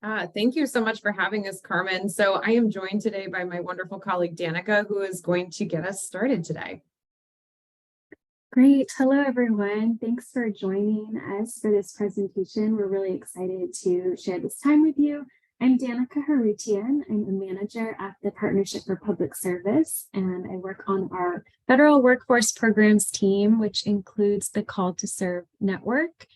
Thank you so much for having us, Carmen. So I am joined today by my wonderful colleague, Danica, who is going to get us started today. Great. Hello, everyone. Thanks for joining us for this presentation. We're really excited to share this time with you. I'm Danica Harutian. I'm a manager at the Partnership for Public Service, and I work on our federal workforce programs team, which includes the Call to Serve network.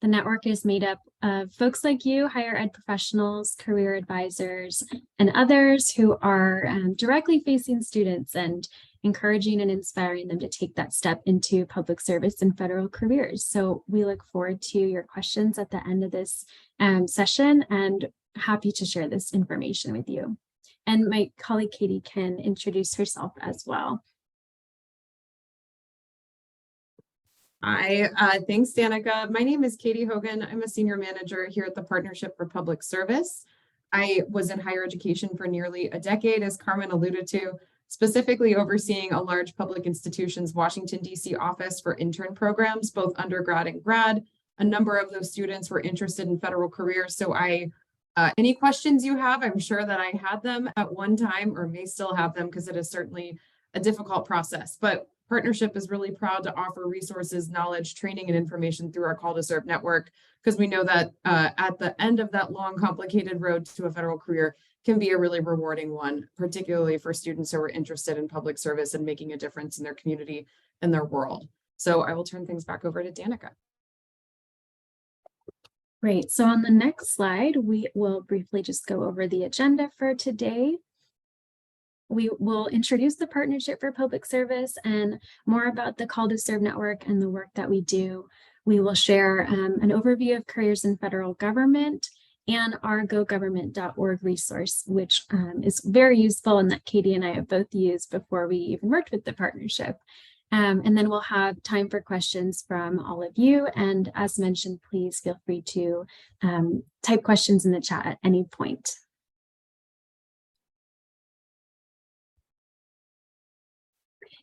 The network is made up of folks like you, higher ed professionals, career advisors, and others who are directly facing students and encouraging and inspiring them to take that step into public service and federal careers. So we look forward to your questions at the end of this session, and happy to share this information with you. And my colleague Katie can introduce herself as well. Hi, thanks, Danica. My name is Katie Hogan. I'm a senior manager here at the Partnership for Public Service. I was in higher education for nearly a decade, as Carmen alluded to, specifically overseeing a large public institution's Washington, D.C. office for intern programs, both undergrad and grad. A number of those students were interested in federal careers, so any questions you have, I'm sure that I had them at one time or may still have them because it is certainly a difficult process. But Partnership is really proud to offer resources, knowledge, training, and information through our Call to Serve network, because we know that at the end of that long, complicated road to a federal career can be a really rewarding one, particularly for students who are interested in public service and making a difference in their community and their world. So I will turn things back over to Danica. Great. So on the next slide, we will briefly just go over the agenda for today. We will introduce the Partnership for Public Service and more about the Call to Serve network and the work that we do. We will share an overview of careers in federal government and our GoGovernment.org resource, which is very useful and that Katie and I have both used before we even worked with the partnership. And then we'll have time for questions from all of you. And as mentioned, please feel free to type questions in the chat at any point.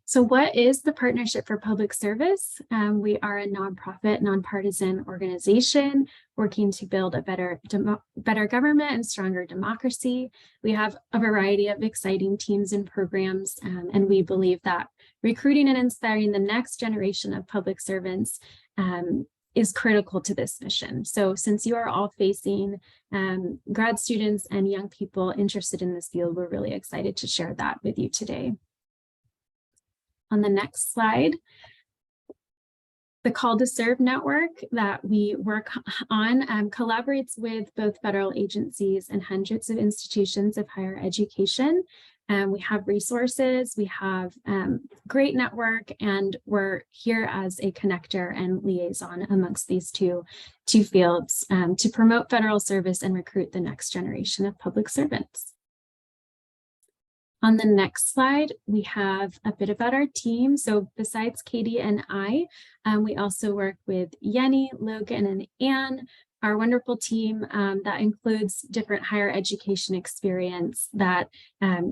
So what is the Partnership for Public Service? We are a nonprofit, nonpartisan organization working to build a better government and stronger democracy. We have a variety of exciting teams and programs, and we believe that recruiting and inspiring the next generation of public servants is critical to this mission. So since you are all facing grad students and young people interested in this field, we're really excited to share that with you today. On the next slide, the Call to Serve network that we work on collaborates with both federal agencies and hundreds of institutions of higher education. We have resources, we have great network, and we're here as a connector and liaison amongst these two fields to promote federal service and recruit the next generation of public servants. On the next slide, we have a bit about our team. So besides Katie and I, we also work with Yenny, Logan, and Anne, our wonderful team that includes different higher education experience that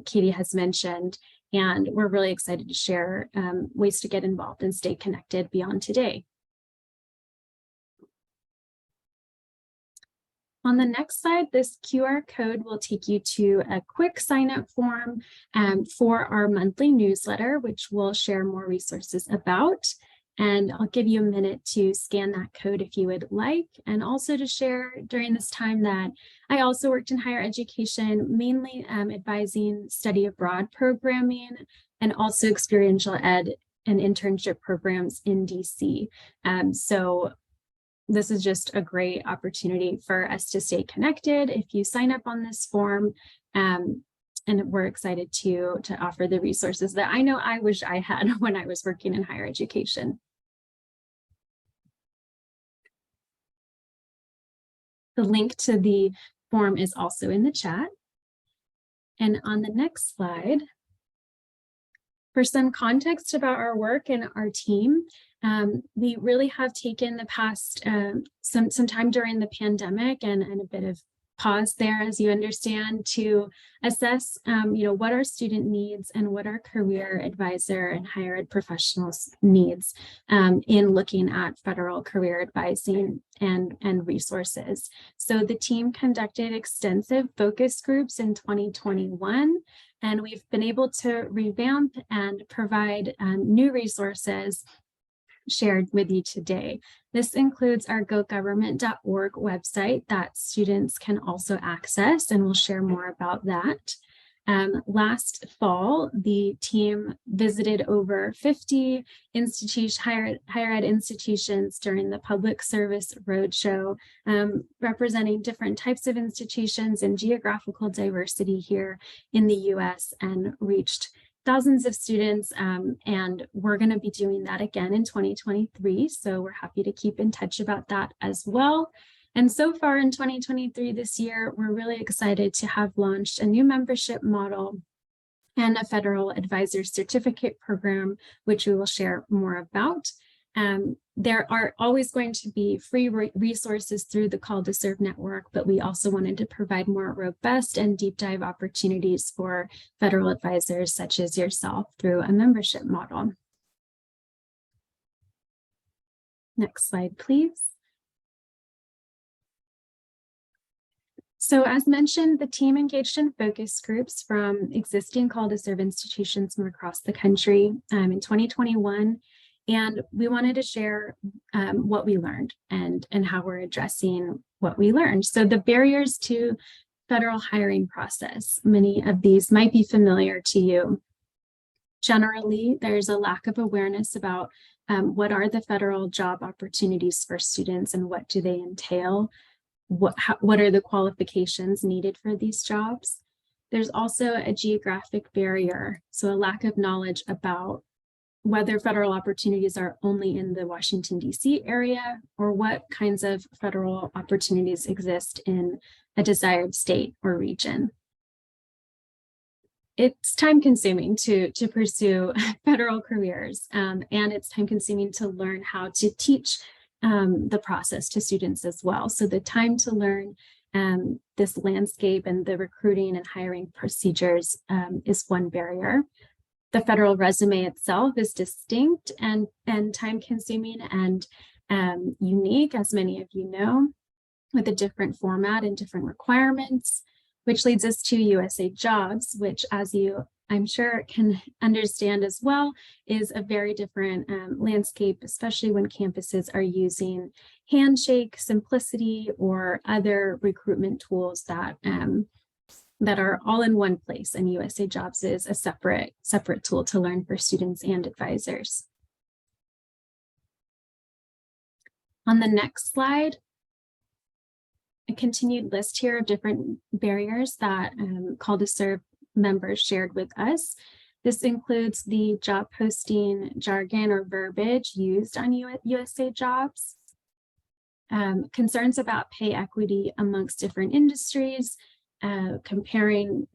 Katie has mentioned. And we're really excited to share ways to get involved and stay connected beyond today. On the next slide, this QR code will take you to a quick sign-up form for our monthly newsletter, which we'll share more resources about. And I'll give you a minute to scan that code if you would like, and also to share during this time that I also worked in higher education, mainly advising study abroad programming and also experiential ed and internship programs in DC. So this is just a great opportunity for us to stay connected if you sign up on this form. And we're excited to offer the resources that I know I wish I had when I was working in higher education. The link to the form is also in the chat. And on the next slide, for some context about our work and our team, we really have taken the past some time during the pandemic and a bit of pause there as you understand to assess, what our student needs and what our career advisor and higher ed professionals needs in looking at federal career advising and resources. So the team conducted extensive focus groups in 2021, and we've been able to revamp and provide new resources shared with you today. This includes our GoGovernment.org website that students can also access, and we'll share more about that. Last fall, the team visited over 50 higher ed institutions during the Public Service Roadshow, representing different types of institutions and geographical diversity here in the US, and reached thousands of students, and we're going to be doing that again in 2023. So we're happy to keep in touch about that as well. And so far in 2023 this year, we're really excited to have launched a new membership model and a federal advisor certificate program, which we will share more about. There are always going to be free resources through the Call to Serve network, but we also wanted to provide more robust and deep dive opportunities for federal advisors such as yourself through a membership model. Next slide, please. So as mentioned, the team engaged in focus groups from existing Call to Serve institutions from across the country in 2021. And we wanted to share what we learned and how we're addressing what we learned. So the barriers to federal hiring process, many of these might be familiar to you. Generally, there's a lack of awareness about what are the federal job opportunities for students and what do they entail? What are the qualifications needed for these jobs? There's also a geographic barrier, so a lack of knowledge about whether federal opportunities are only in the Washington, D.C. area, or what kinds of federal opportunities exist in a desired state or region. It's time consuming to pursue federal careers, and it's time consuming to learn how to teach the process to students as well. So the time to learn this landscape and the recruiting and hiring procedures is one barrier. The federal resume itself is distinct and time consuming and unique, as many of you know, with a different format and different requirements, which leads us to USAJobs, which, as you I'm sure can understand as well, is a very different landscape, especially when campuses are using Handshake, Simplicity, or other recruitment tools that are all in one place, and USAJobs is a separate tool to learn for students and advisors. On the next slide, a continued list here of different barriers that Call to Serve members shared with us. This includes the job posting jargon or verbiage used on USAJobs, concerns about pay equity amongst different industries, comparing,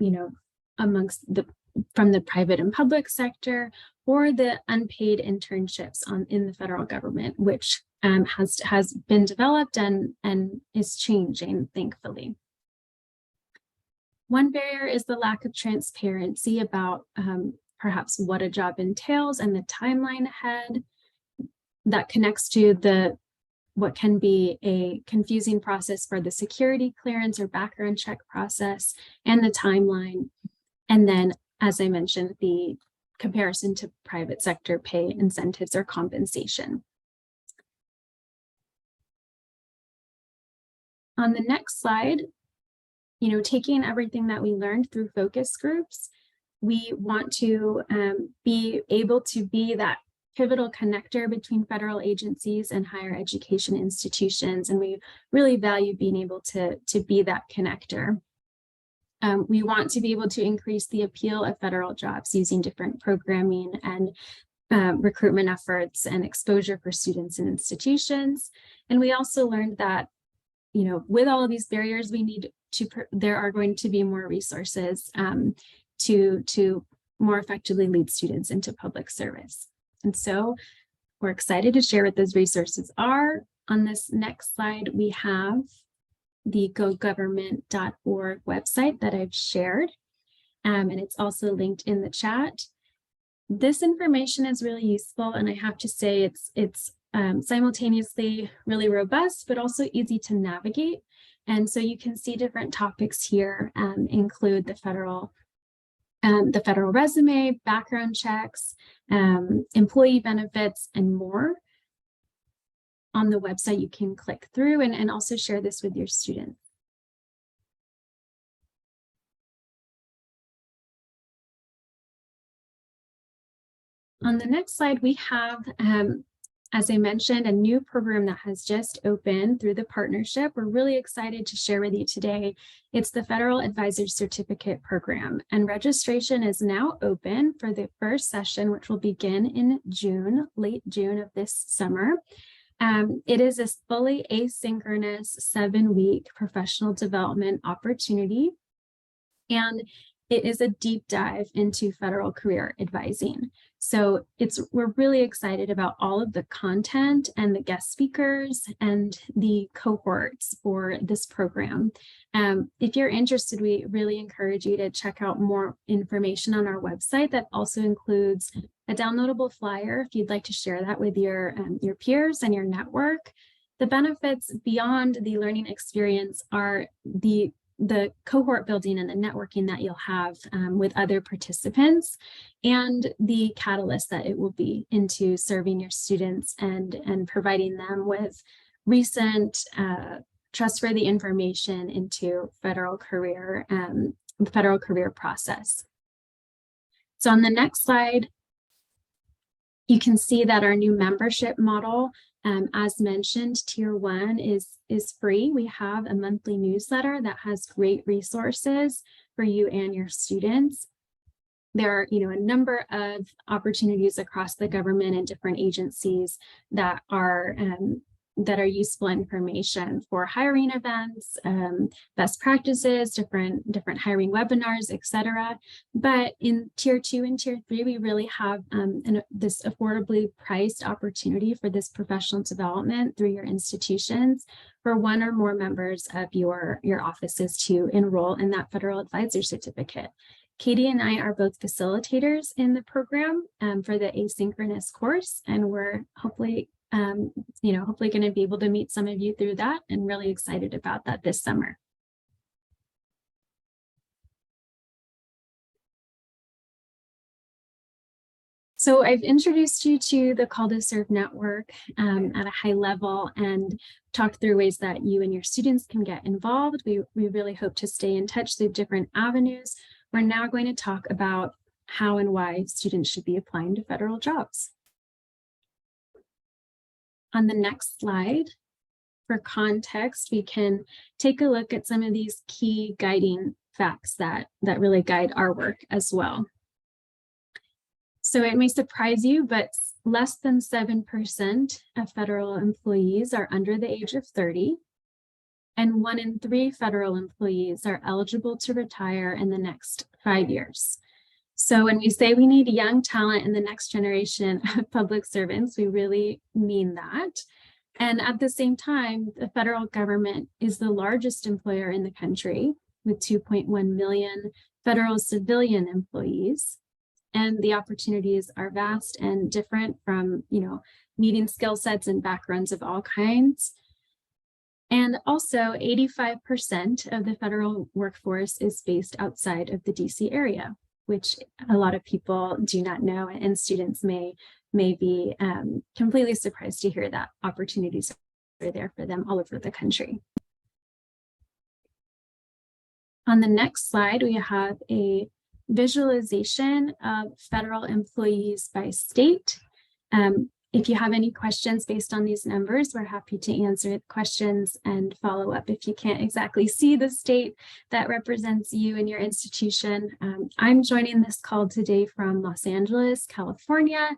from the private and public sector, or the unpaid internships in the federal government, which has been developed and is changing, thankfully. One barrier is the lack of transparency about perhaps what a job entails and the timeline ahead. That connects to what can be a confusing process for the security clearance or background check process and the timeline. And then, as I mentioned, the comparison to private sector pay, incentives, or compensation. On the next slide, taking everything that we learned through focus groups, we want to be able to be that pivotal connector between federal agencies and higher education institutions, and we really value being able to be that connector. We want to be able to increase the appeal of federal jobs using different programming and recruitment efforts and exposure for students and institutions. And we also learned that, with all of these barriers, there are going to be more resources to more effectively lead students into public service. And so we're excited to share what those resources are. On this next slide, we have the GoGovernment.org website that I've shared, and it's also linked in the chat. This information is really useful, and I have to say it's simultaneously really robust, but also easy to navigate. And so you can see different topics here include the federal resume, background checks, employee benefits, and more. On the website, you can click through and also share this with your students. On the next slide, we have, as I mentioned, a new program that has just opened through the partnership. We're really excited to share with you today. It's the Federal Advisor Certificate Program, and registration is now open for the first session, which will begin in June, late June of this summer. It is a fully asynchronous 7-week professional development opportunity, and it is a deep dive into federal career advising. So we're really excited about all of the content and the guest speakers and the cohorts for this program. If you're interested, we really encourage you to check out more information on our website that also includes a downloadable flyer if you'd like to share that with your peers and your network. The benefits beyond the learning experience are the cohort building and the networking that you'll have with other participants, and the catalyst that it will be into serving your students and providing them with recent trustworthy information into federal career, the federal career process. So on the next slide, you can see that our new membership model, as mentioned, Tier 1 is free. We have a monthly newsletter that has great resources for you and your students. There are, a number of opportunities across the government and different agencies that are useful information for hiring events, best practices, different hiring webinars, etc. But in Tier 2 and Tier 3, we really have this affordably priced opportunity for this professional development through your institutions for one or more members of your offices to enroll in that federal advisor certificate. Katie and I are both facilitators in the program for the asynchronous course, and we're hopefully going to be able to meet some of you through that, and really excited about that this summer. So I've introduced you to the Call to Serve network at a high level and talked through ways that you and your students can get involved. We really hope to stay in touch through different avenues. We're now going to talk about how and why students should be applying to federal jobs. On the next slide, for context, we can take a look at some of these key guiding facts that really guide our work as well. So it may surprise you, but less than 7% of federal employees are under the age of 30, and 1 in 3 federal employees are eligible to retire in the next 5 years. So when we say we need young talent in the next generation of public servants, we really mean that. And at the same time, the federal government is the largest employer in the country with 2.1 million federal civilian employees. And the opportunities are vast and different from, needing skill sets and backgrounds of all kinds. And also 85% of the federal workforce is based outside of the DC area, which a lot of people do not know, and students may be completely surprised to hear that opportunities are there for them all over the country. On the next slide, we have a visualization of federal employees by state. If you have any questions based on these numbers, we're happy to answer questions and follow up if you can't exactly see the state that represents you and your institution. I'm joining this call today from Los Angeles, California,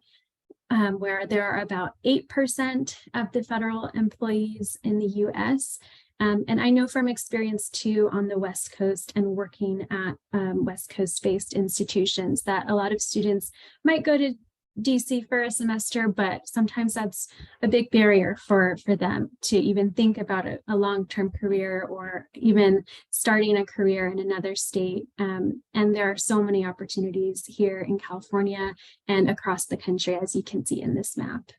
where there are about 8% of the federal employees in the US. And I know from experience too on the West Coast and working at West Coast-based institutions that a lot of students might go to DC for a semester, but sometimes that's a big barrier for them to even think about a long-term career or even starting a career in another state. And there are so many opportunities here in California and across the country, as you can see in this map.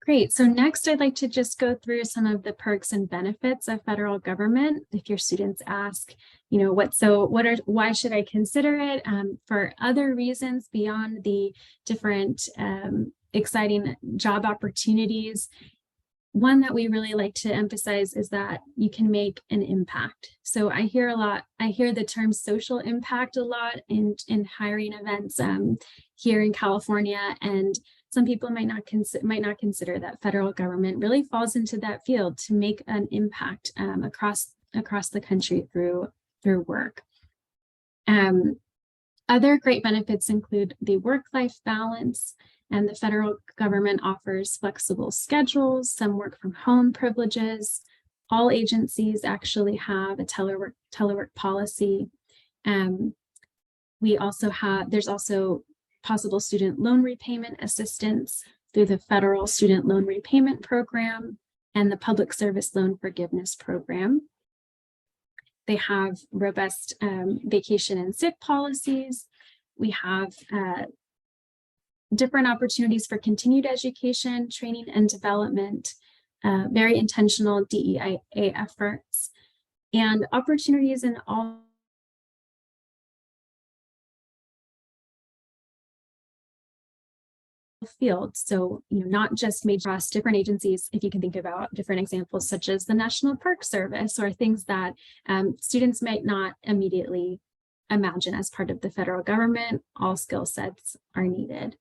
Great. So next, I'd like to just go through some of the perks and benefits of federal government. If your students ask, you know, why should I consider it? For other reasons beyond the different exciting job opportunities, one that we really like to emphasize is that you can make an impact. So I hear the term social impact a lot in hiring events here in California, and some people might not consider that federal government really falls into that field to make an impact across the country through work. Other great benefits include the work-life balance, and the federal government offers flexible schedules, some work from home privileges. All agencies actually have a telework policy. There's also possible student loan repayment assistance through the federal student loan repayment program and the public service loan forgiveness program. They have robust vacation and sick policies. We have different opportunities for continued education, training, and development, very intentional DEIA efforts, and opportunities in all fields. So, you know, not just major across different agencies, if you can think about different examples, such as the National Park Service, or things that students might not immediately imagine as part of the federal government. All skill sets are needed.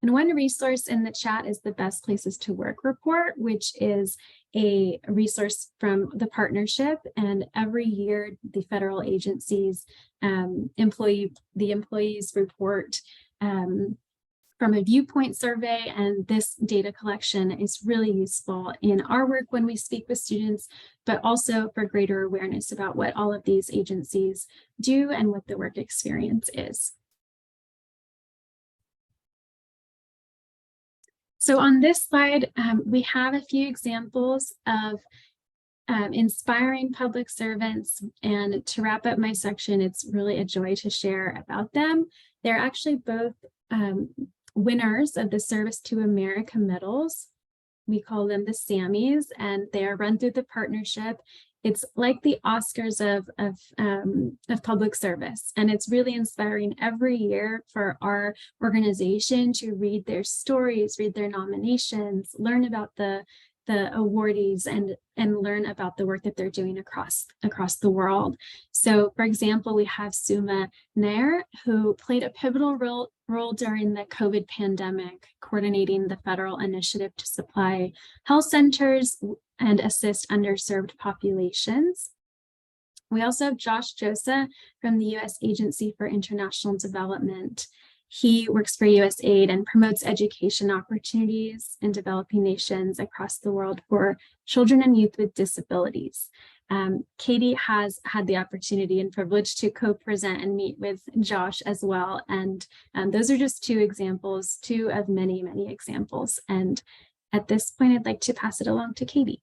And one resource in the chat is the Best Places to Work report, which is a resource from the partnership. And every year, the federal agencies, employees report from a viewpoint survey. And this data collection is really useful in our work when we speak with students, but also for greater awareness about what all of these agencies do and what the work experience is. So on this slide, we have a few examples of inspiring public servants. And to wrap up my section, it's really a joy to share about them. They're actually both winners of the Service to America medals. We call them the SAMMYs, and they are run through the partnership. It's like the Oscars of public service, and it's really inspiring every year for our organization to read their stories, read their nominations, learn about the awardees, and learn about the work that they're doing across the world. So, for example, we have Suma Nair, who played a pivotal role during the COVID pandemic, coordinating the federal initiative to supply health centers and assist underserved populations. We also have Josh Josa from the U.S. Agency for International Development. He works for USAID and promotes education opportunities in developing nations across the world for children and youth with disabilities. Katie has had the opportunity and privilege to co-present and meet with Josh as well. And those are just two examples, two of many, many examples. And at this point, I'd like to pass it along to Katie.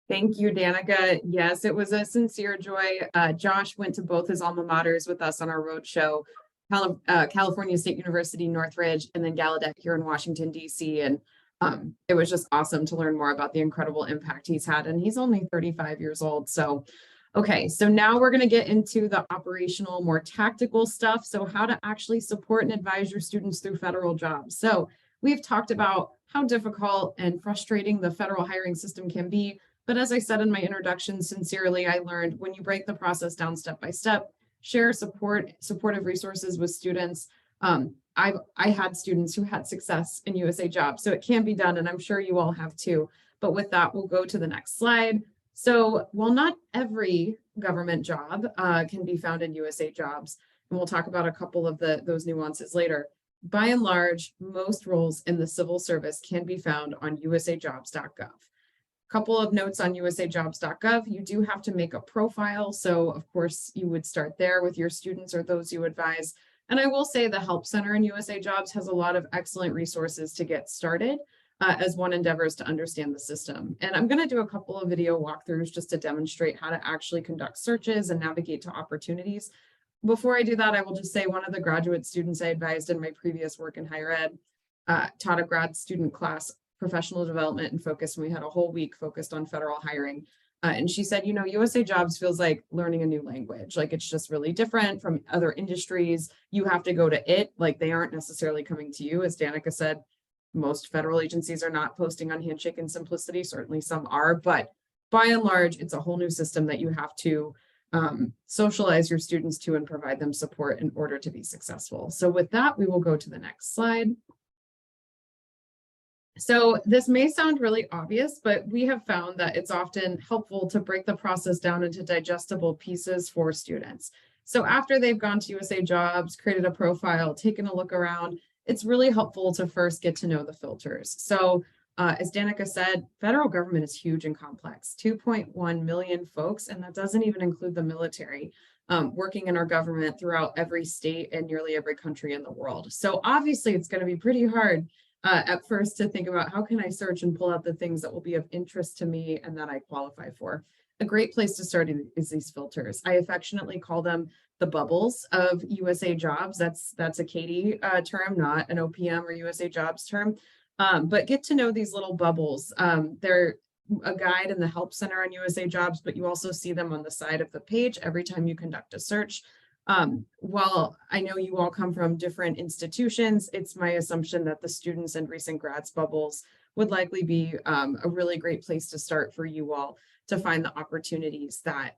Thank you, Danica. Yes, it was a sincere joy. Josh went to both his alma maters with us on our roadshow, California State University, Northridge, and then Gallaudet here in Washington, D.C. And it was just awesome to learn more about the incredible impact he's had. And he's only 35 years old. So, okay, so now we're going to get into the operational, more tactical stuff. So how to actually support and advise your students through federal jobs. So we've talked about how difficult and frustrating the federal hiring system can be. But as I said in my introduction, sincerely, I learned when you break the process down step by step, share supportive resources with students. I had students who had success in USAJobs, so it can be done, and I'm sure you all have too. But with that, we'll go to the next slide. So while not every government job can be found in USAJobs, and we'll talk about a couple of those nuances later, By and large, most roles in the civil service can be found on USAJobs.gov. Couple of notes on USAJobs.gov. You do have to make a profile. So of course you would start there with your students or those you advise. And I will say the Help Center in USA Jobs has a lot of excellent resources to get started as one endeavors to understand the system. And I'm going to do a couple of video walkthroughs just to demonstrate how to actually conduct searches and navigate to opportunities. Before I do that, I will just say one of the graduate students I advised in my previous work in higher ed taught a grad student class, professional development and focus, and we had a whole week focused on federal hiring. And she said, you know, USA Jobs feels like learning a new language. Like it's just really different from other industries. You have to go to it, like they aren't necessarily coming to you. As Danica said, most federal agencies are not posting on Handshake and Simplicity. Certainly some are, but by and large, it's a whole new system that you have to socialize your students to and provide them support in order to be successful. So with that, we will go to the next slide. So this may sound really obvious, but we have found that it's often helpful to break the process down into digestible pieces for students. So after they've gone to USA Jobs, created a profile, taken a look around, it's really helpful to first get to know the filters. So as Danica said, federal government is huge and complex, 2.1 million folks, and that doesn't even include the military working in our government throughout every state and nearly every country in the world. So obviously it's going to be pretty hard at first to think about how can I search and pull out the things that will be of interest to me and that I qualify for. A great place to start is these filters. I affectionately call them the bubbles of USA Jobs. That's a Katie term, not an OPM or USA Jobs term. But get to know these little bubbles. They're a guide in the Help Center on USA Jobs, but you also see them on the side of the page every time you conduct a search. While I know you all come from different institutions, it's my assumption that the students and recent grads bubbles would likely be a really great place to start for you all to find the opportunities that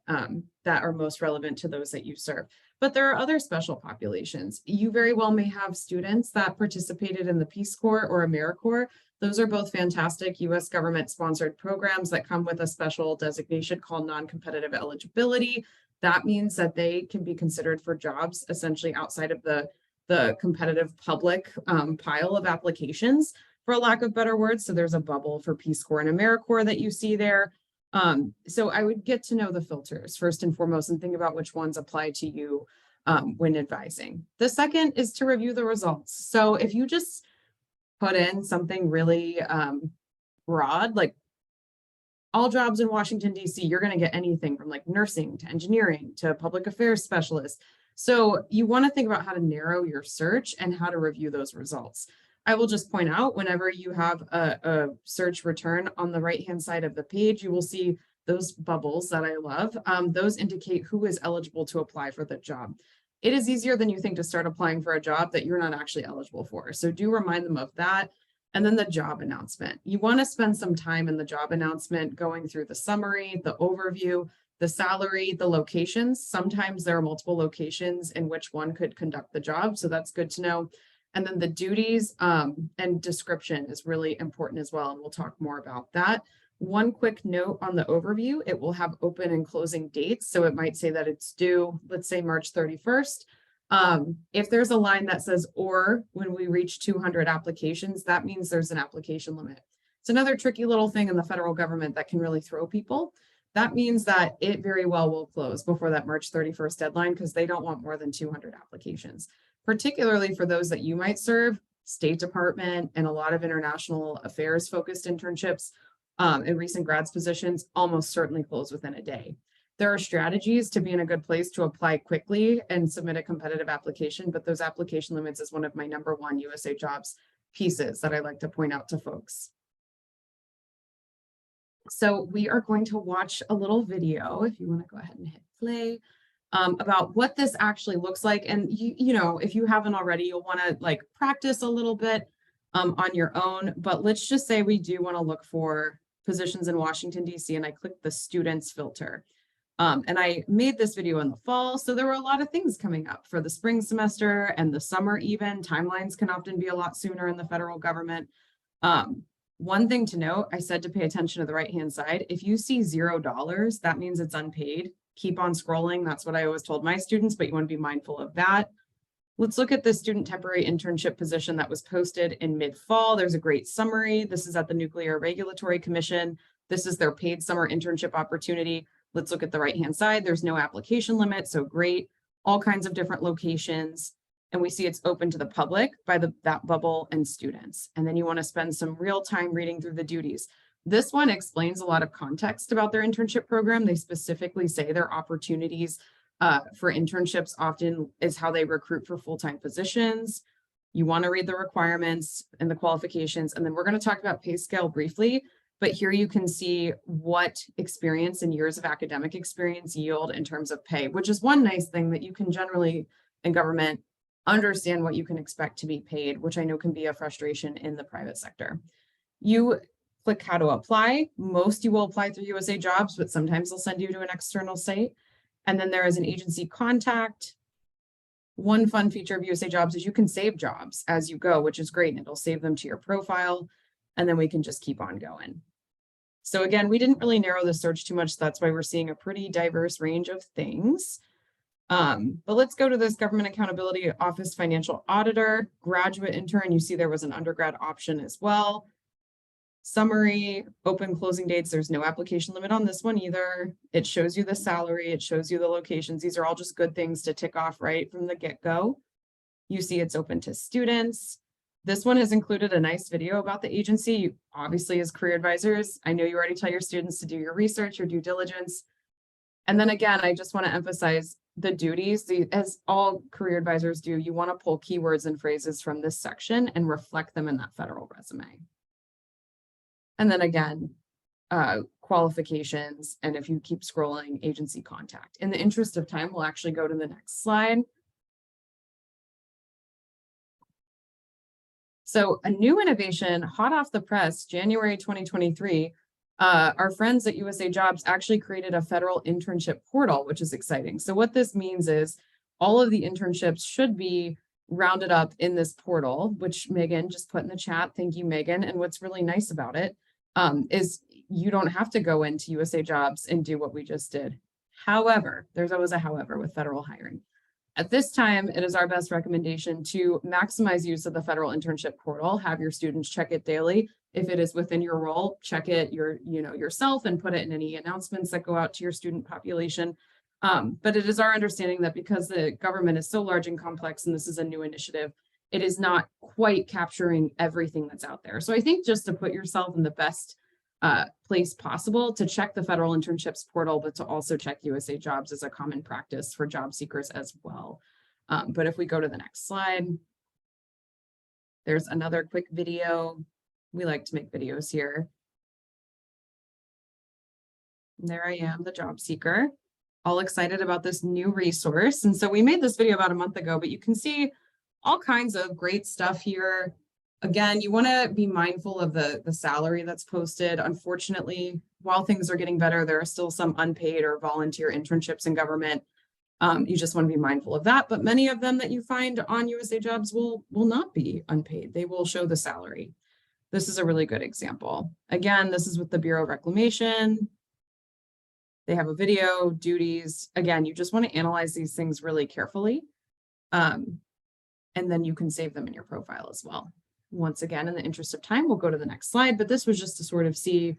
are most relevant to those that you serve. But there are other special populations. You very well may have students that participated in the Peace Corps or AmeriCorps. Those are both fantastic US government sponsored programs that come with a special designation called non-competitive eligibility. That means that they can be considered for jobs essentially outside of the competitive public pile of applications, for a lack of better words. So there's a bubble for Peace Corps and AmeriCorps that you see there. So I would get to know the filters first and foremost and think about which ones apply to you when advising. The second is to review the results. So if you just put in something really broad, like all jobs in Washington, D.C., you're going to get anything from like nursing to engineering to public affairs specialist. So you want to think about how to narrow your search and how to review those results. I will just point out whenever you have a search return on the right-hand side of the page, you will see those bubbles that I love. Those indicate who is eligible to apply for the job. It is easier than you think to start applying for a job that you're not actually eligible for. So do remind them of that. And then the job announcement. You want to spend some time in the job announcement going through the summary, the overview, the salary, the locations. Sometimes there are multiple locations in which one could conduct the job. So that's good to know. And then the duties and description is really important as well. And we'll talk more about that. One quick note on the overview, it will have open and closing dates. So it might say that it's due, let's say March 31st. If there's a line that says, or when we reach 200 applications, that means there's an application limit. It's another tricky little thing in the federal government that can really throw people. That means that it very well will close before that March 31st deadline because they don't want more than 200 applications, particularly for those that you might serve, State Department and a lot of international affairs focused internships and recent grads positions almost certainly close within a day. There are strategies to be in a good place to apply quickly and submit a competitive application, but those application limits is one of my #1 USA Jobs pieces that I like to point out to folks. So we are going to watch a little video, if you want to go ahead and hit play, about what this actually looks like. And you know, if you haven't already, you'll want to like practice a little bit on your own. But let's just say we do want to look for positions in Washington, D.C. and I click the students filter. And I made this video in the fall, so there were a lot of things coming up for the spring semester and the summer even. Timelines can often be a lot sooner in the federal government. One thing to note, I said to pay attention to the right-hand side. If you see $0, that means it's unpaid. Keep on scrolling. That's what I always told my students, but you want to be mindful of that. Let's look at the student temporary internship position that was posted in mid-fall. There's a great summary. This is at the Nuclear Regulatory Commission. This is their paid summer internship opportunity. Let's look at the right-hand side. There's no application limit, so great. All kinds of different locations. And we see it's open to the public by that bubble and students. And then you want to spend some real time reading through the duties. This one explains a lot of context about their internship program. They specifically say their opportunities for internships often is how they recruit for full-time positions. You want to read the requirements and the qualifications, and then we're going to talk about pay scale briefly, but here you can see what experience and years of academic experience yield in terms of pay, which is one nice thing that you can generally in government understand what you can expect to be paid, which I know can be a frustration in the private sector. You click how to apply. Most you will apply through USAJobs, but sometimes they'll send you to an external site. And then there is an agency contact. One fun feature of USAJobs is you can save jobs as you go, which is great. And it'll save them to your profile. And then we can just keep on going. So again, we didn't really narrow the search too much. That's why we're seeing a pretty diverse range of things. But let's go to this Government Accountability Office Financial Auditor, graduate intern. You see there was an undergrad option as well. Summary, open closing dates. There's no application limit on this one either. It shows you the salary. It shows you the locations. These are all just good things to tick off right from the get-go. You see it's open to students. This one has included a nice video about the agency. Obviously, as career advisors, I know you already tell your students to do your research, your due diligence. And then again, I just want to emphasize the duties. As all career advisors do, you want to pull keywords and phrases from this section and reflect them in that federal resume. And then again, qualifications, and if you keep scrolling, agency contact. In the interest of time, we'll actually go to the next slide. So a new innovation, hot off the press, January 2023, our friends at USAJobs actually created a federal internship portal, which is exciting. So what this means is all of the internships should be rounded up in this portal, which Megan just put in the chat. Thank you, Megan. And what's really nice about it is you don't have to go into USAJobs and do what we just did. However, there's always a however with federal hiring. At this time, it is our best recommendation to maximize use of the federal internship portal. Have your students check it daily. If it is within your role, check it yourself and put it in any announcements that go out to your student population. But it is our understanding that because the government is so large and complex, and this is a new initiative, it is not quite capturing everything that's out there. So I think just to put yourself in the best place possible to check the federal internships portal, but to also check USAJobs is a common practice for job seekers as well. But if we go to the next slide, there's another quick video. We like to make videos here. And there I am, the job seeker, all excited about this new resource. And so we made this video about a month ago, but you can see all kinds of great stuff here. Again, you want to be mindful of the salary that's posted. Unfortunately, while things are getting better, there are still some unpaid or volunteer internships in government. You just want to be mindful of that. But many of them that you find on USAJobs will not be unpaid. They will show the salary. This is a really good example. Again, this is with the Bureau of Reclamation. They have a video, duties. Again, you just want to analyze these things really carefully. And then you can save them in your profile as well. Once again, in the interest of time, we'll go to the next slide, but this was just to sort of see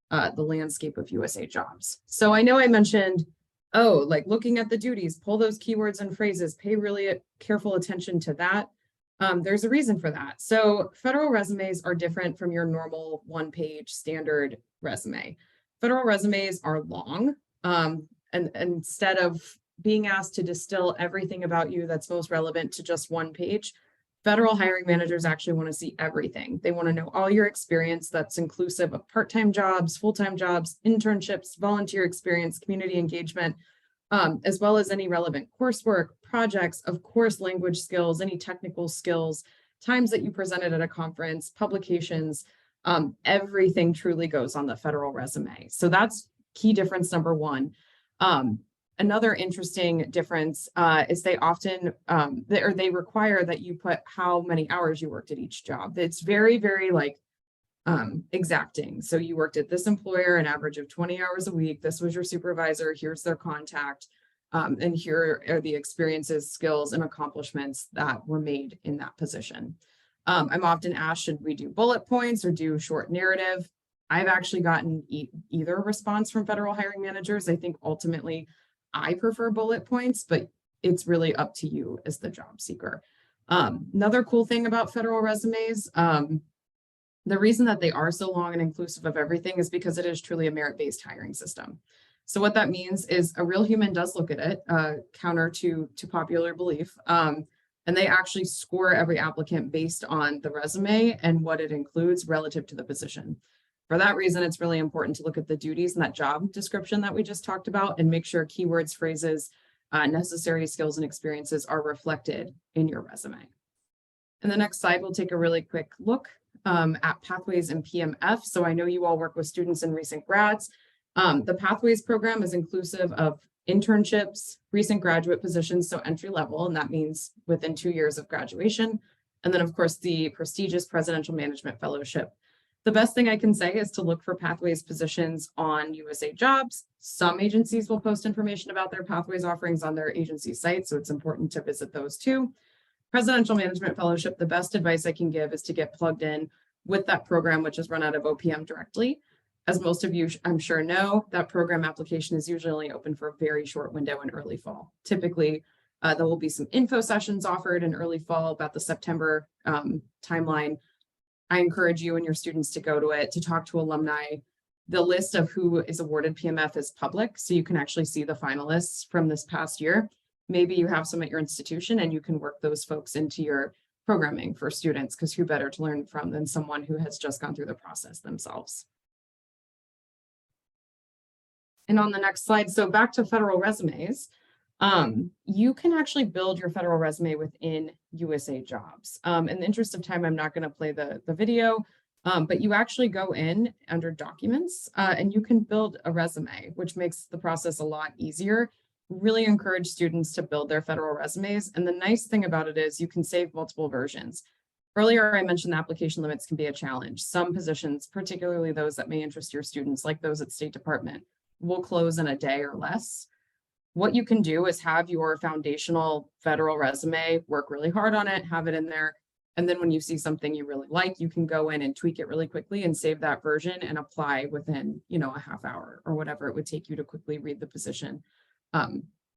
the landscape of USAJobs. So I know I mentioned, like looking at the duties, pull those keywords and phrases, pay really careful attention to that. There's a reason for that. So federal resumes are different from your normal one-page standard resume. Federal resumes are long, and instead of being asked to distill everything about you that's most relevant to just one page, federal hiring managers actually want to see everything. They want to know all your experience that's inclusive of part-time jobs, full-time jobs, internships, volunteer experience, community engagement, as well as any relevant coursework, projects, of course, language skills, any technical skills, times that you presented at a conference, publications, everything truly goes on the federal resume. So that's key difference number one. Another interesting difference is they often, they require that you put how many hours you worked at each job. It's very, very like exacting. So you worked at this employer an average of 20 hours a week. This was your supervisor. Here's their contact. And here are the experiences, skills, and accomplishments that were made in that position. I'm often asked, should we do bullet points or do short narrative? I've actually gotten either response from federal hiring managers. I think ultimately I prefer bullet points, but it's really up to you as the job seeker. Another cool thing about federal resumes, the reason that they are so long and inclusive of everything is because it is truly a merit-based hiring system. So what that means is a real human does look at it, counter to popular belief, and they actually score every applicant based on the resume and what it includes relative to the position. For that reason, it's really important to look at the duties and that job description that we just talked about and make sure keywords, phrases, necessary skills and experiences are reflected in your resume. In the next slide, we'll take a really quick look at Pathways and PMF. So I know you all work with students and recent grads. The Pathways program is inclusive of internships, recent graduate positions, so entry level, and that means within 2 years of graduation. And then of course, the prestigious Presidential Management Fellowship. The best thing I can say is to look for Pathways positions on USAJobs. Some agencies will post information about their Pathways offerings on their agency site, so it's important to visit those too. Presidential Management Fellowship, the best advice I can give is to get plugged in with that program, which is run out of OPM directly. As most of you, I'm sure know, that program application is usually only open for a very short window in early fall. Typically, there will be some info sessions offered in early fall about the September timeline. I encourage you and your students to go to it, to talk to alumni. The list of who is awarded PMF is public, so you can actually see the finalists from this past year. Maybe you have some at your institution and you can work those folks into your programming for students, because who better to learn from than someone who has just gone through the process themselves. And on the next slide, so back to federal resumes, you can actually build your federal resume within USAJobs. In the interest of time, I'm not going to play the video, but you actually go in under documents and you can build a resume, which makes the process a lot easier. Really encourage students to build their federal resumes. And the nice thing about it is you can save multiple versions. Earlier, I mentioned the application limits can be a challenge. Some positions, particularly those that may interest your students, like those at State Department, will close in a day or less. What you can do is have your foundational federal resume, work really hard on it, have it in there. And then when you see something you really like, you can go in and tweak it really quickly and save that version and apply within, a half hour or whatever it would take you to quickly read the position,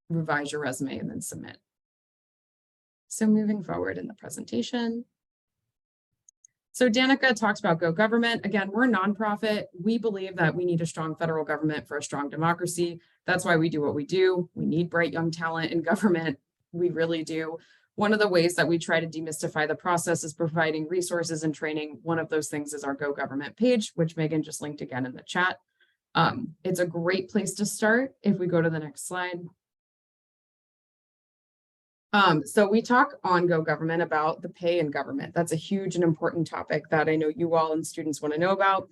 revise your resume, and then submit. So moving forward in the presentation. So Danica talked about GoGovernment. Again, we're a nonprofit. We believe that we need a strong federal government for a strong democracy. That's why we do what we do. We need bright young talent in government. We really do. One of the ways that we try to demystify the process is providing resources and training. One of those things is our GoGovernment page, which Megan just linked again in the chat. It's a great place to start. If we go to the next slide. So we talk on GoGovernment about the pay in government. That's a huge and important topic that I know you all and students want to know about.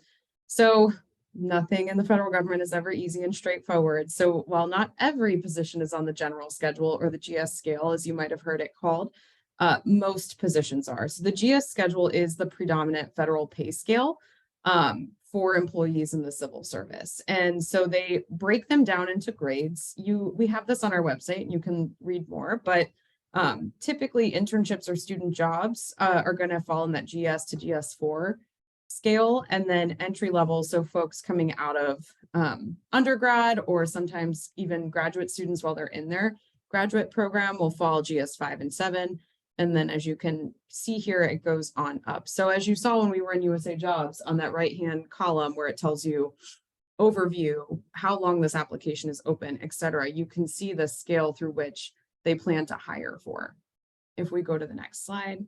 So nothing in the federal government is ever easy and straightforward. So while not every position is on the general schedule or the GS scale, as you might have heard it called, most positions are. So the GS schedule is the predominant federal pay scale for employees in the civil service. And so they break them down into grades. We have this on our website and you can read more, but typically internships or student jobs are going to fall in that GS to GS4 scale, and then entry level, so folks coming out of undergrad or sometimes even graduate students while they're in their graduate program will fall GS5 and 7. And then as you can see here, it goes on up. So as you saw when we were in USAJobs on that right-hand column where it tells you overview, how long this application is open, et cetera, you can see the scale through which they plan to hire for. If we go to the next slide.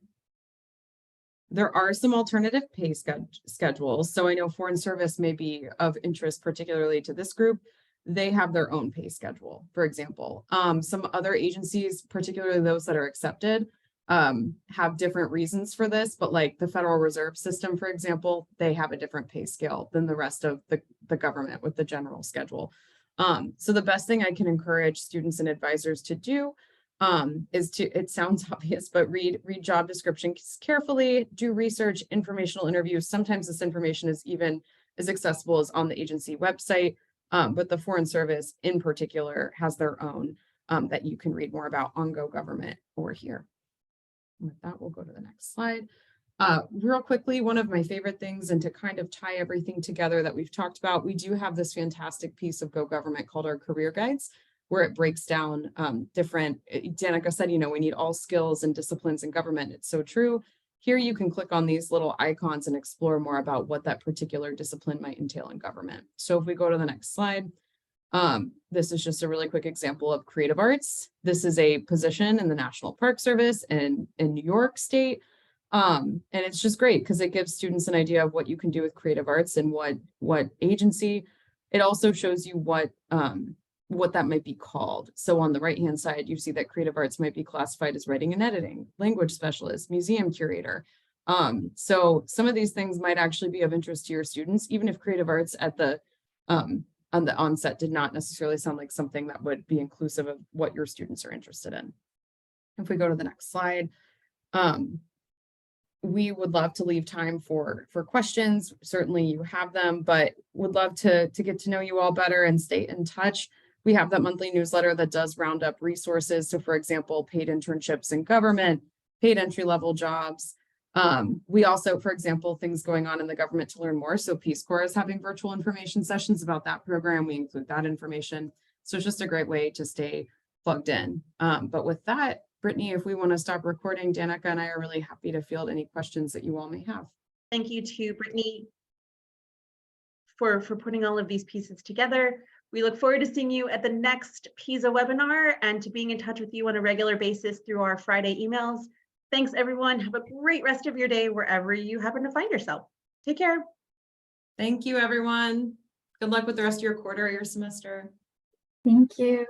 There are some alternative pay schedules. So I know Foreign Service may be of interest, particularly to this group. They have their own pay schedule, for example. Some other agencies, particularly those that are accepted, have different reasons for this, but like the Federal Reserve System, for example, they have a different pay scale than the rest of the government with the general schedule. So the best thing I can encourage students and advisors to do is to, it sounds obvious, but read job descriptions carefully, do research, informational interviews. Sometimes this information is even as accessible as on the agency website, but the Foreign Service in particular has their own. that you can read more about on GoGovernment or here. And with that, we'll go to the next slide. Real quickly, one of my favorite things, and to kind of tie everything together that we've talked about, we do have this fantastic piece of GoGovernment called our career guides, where it breaks down different, Danica said, you know, we need all skills and disciplines in government. It's so true. Here you can click on these little icons and explore more about what that particular discipline might entail in government. So if we go to the next slide, this is just a really quick example of creative arts. This is a position in the National Park Service in New York State. And it's just great because it gives students an idea of what you can do with creative arts and what agency. It also shows you what that might be called. So on the right-hand side, you see that creative arts might be classified as writing and editing, language specialist, museum curator. So some of these things might actually be of interest to your students, even if creative arts at the on the onset did not necessarily sound like something that would be inclusive of what your students are interested in. If we go to the next slide, we would love to leave time for questions. Certainly you have them, but would love to get to know you all better and stay in touch. We have that monthly newsletter that does round up resources. So for example, paid internships in government, paid entry-level jobs. We also, for example, things going on in the government to learn more. So Peace Corps is having virtual information sessions about that program. We include that information. So it's just a great way to stay plugged in. But with that, Brittany, if we want to stop recording, Danica and I are really happy to field any questions that you all may have. Thank you to Brittany for putting all of these pieces together. We look forward to seeing you at the next PISA webinar and to being in touch with you on a regular basis through our Friday emails. Thanks, everyone. Have a great rest of your day wherever you happen to find yourself. Take care. Thank you, everyone. Good luck with the rest of your quarter or your semester. Thank you.